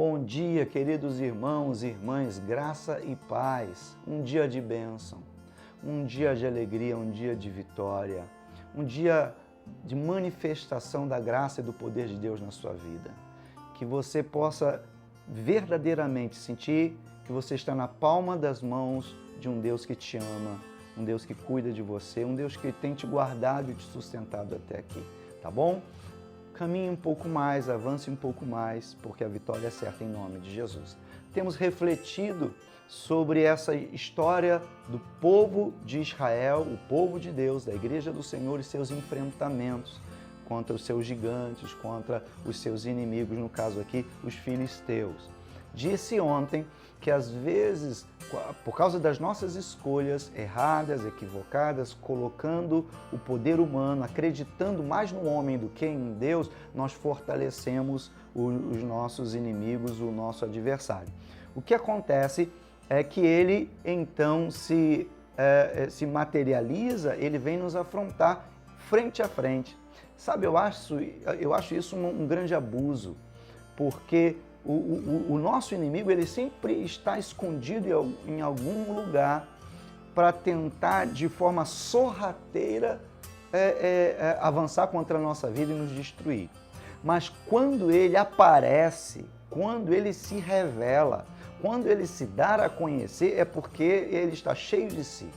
Bom dia, queridos irmãos e irmãs, graça e paz. Um dia de bênção, um dia de alegria, um dia de vitória, um dia de manifestação da graça e do poder de Deus na sua vida. Que você possa verdadeiramente sentir que você está na palma das mãos de um Deus que te ama, um Deus que cuida de você, um Deus que tem te guardado e te sustentado até aqui, tá bom? Caminhe um pouco mais, avance um pouco mais, porque a vitória é certa em nome de Jesus. Temos refletido sobre essa história do povo de Israel, o povo de Deus, da Igreja do Senhor e seus enfrentamentos contra os seus gigantes, contra os seus inimigos, no caso aqui, os filisteus. Disse ontem que às vezes, por causa das nossas escolhas erradas, equivocadas, colocando o poder humano, acreditando mais no homem do que em Deus, nós fortalecemos os nossos inimigos, o nosso adversário. O que acontece é que ele então se materializa, ele vem nos afrontar frente a frente. Sabe, eu acho isso um grande abuso, porque o nosso inimigo ele sempre está escondido em algum lugar para tentar de forma sorrateira avançar contra a nossa vida e nos destruir. Mas quando ele aparece, quando ele se revela, quando ele se dá a conhecer, é porque ele está cheio de si.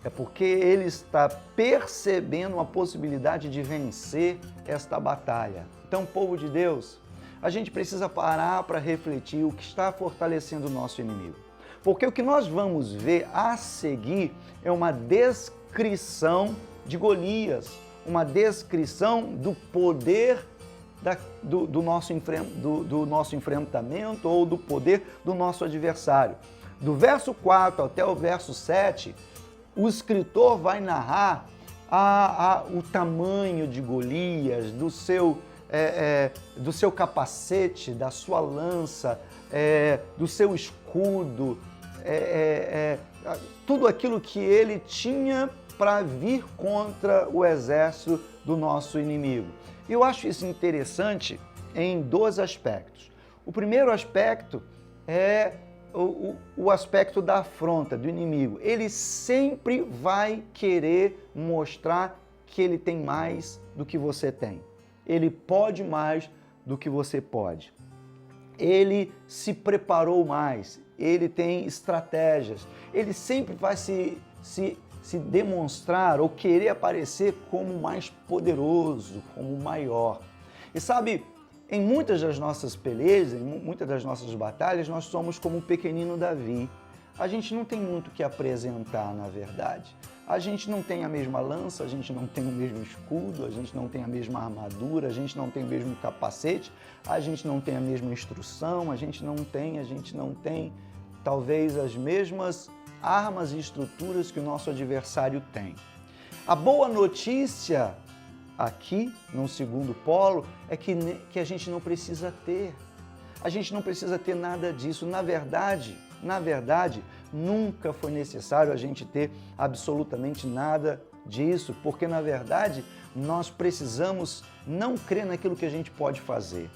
É porque ele está percebendo a possibilidade de vencer esta batalha. Então, povo de Deus, a gente precisa parar para refletir o que está fortalecendo o nosso inimigo. Porque o que nós vamos ver a seguir é uma descrição de Golias, uma descrição do poder do nosso enfrentamento ou do poder do nosso adversário. Do verso 4 até o verso 7, o escritor vai narrar o tamanho de Golias, do seu capacete, da sua lança, do seu escudo, tudo aquilo que ele tinha para vir contra o exército do nosso inimigo. Eu acho isso interessante em dois aspectos. O primeiro aspecto é o aspecto da afronta do inimigo. Ele sempre vai querer mostrar que ele tem mais do que você tem. Ele pode mais do que você pode. Ele se preparou mais, ele tem estratégias. Ele sempre vai se demonstrar ou querer aparecer como mais poderoso, como maior. E sabe, em muitas das nossas pelejas, em muitas das nossas batalhas, nós somos como o pequenino Davi. A gente não tem muito o que apresentar, na verdade. A gente não tem a mesma lança, a gente não tem o mesmo escudo, a gente não tem a mesma armadura, a gente não tem o mesmo capacete, a gente não tem a mesma instrução, a gente não tem talvez as mesmas armas e estruturas que o nosso adversário tem. A boa notícia aqui, no segundo polo, é que a gente não precisa ter. A gente não precisa ter nada disso. Na verdade, nunca foi necessário a gente ter absolutamente nada disso, porque, na verdade, nós precisamos não crer naquilo que a gente pode fazer,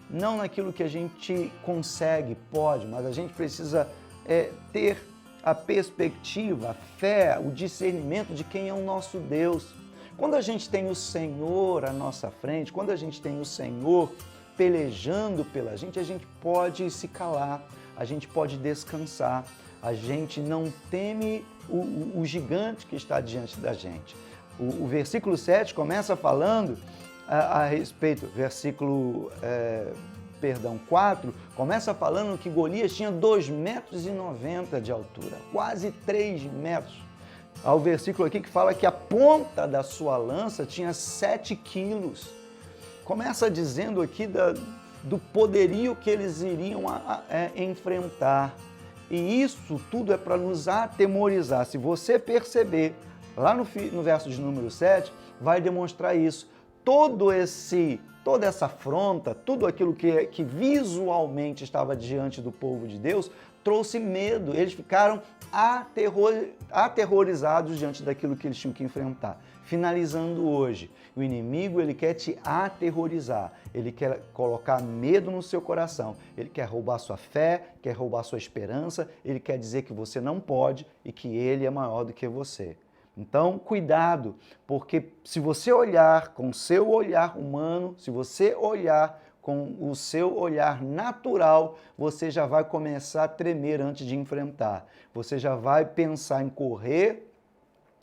não naquilo que a gente consegue, pode, mas a gente precisa ter a perspectiva, a fé, o discernimento de quem é o nosso Deus. Quando a gente tem o Senhor à nossa frente, quando a gente tem o Senhor pelejando pela gente, a gente pode se calar, a gente pode descansar, a gente não teme o gigante que está diante da gente. O versículo 7 começa falando a respeito, versículo 4, começa falando que Golias tinha 2,90 metros de altura, quase 3 metros. Há o versículo aqui que fala que a ponta da sua lança tinha 7 quilos. Começa dizendo aqui do poderio que eles iriam enfrentar. E isso tudo é para nos atemorizar. Se você perceber, lá no verso de número 7, vai demonstrar isso. Todo esse toda essa afronta, tudo aquilo que visualmente estava diante do povo de Deus, trouxe medo. Eles ficaram aterrorizados diante daquilo que eles tinham que enfrentar. Finalizando hoje, o inimigo ele quer te aterrorizar, ele quer colocar medo no seu coração, ele quer roubar sua fé, quer roubar sua esperança, ele quer dizer que você não pode e que ele é maior do que você. Então, cuidado, porque se você olhar com o seu olhar humano, se você olhar com o seu olhar natural, você já vai começar a tremer antes de enfrentar. Você já vai pensar em correr,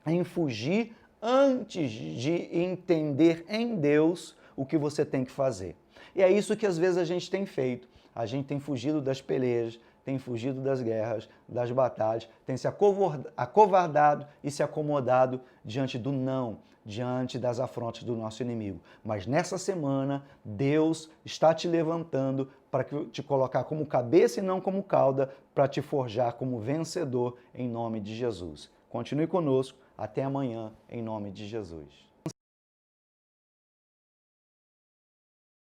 em fugir, antes de entender em Deus o que você tem que fazer. E é isso que às vezes a gente tem feito. A gente tem fugido das pelejas, tem fugido das guerras, das batalhas, tem se acovardado e se acomodado diante do não, diante das afrontas do nosso inimigo. Mas nessa semana, Deus está te levantando para te colocar como cabeça e não como cauda, para te forjar como vencedor em nome de Jesus. Continue conosco, até amanhã, em nome de Jesus.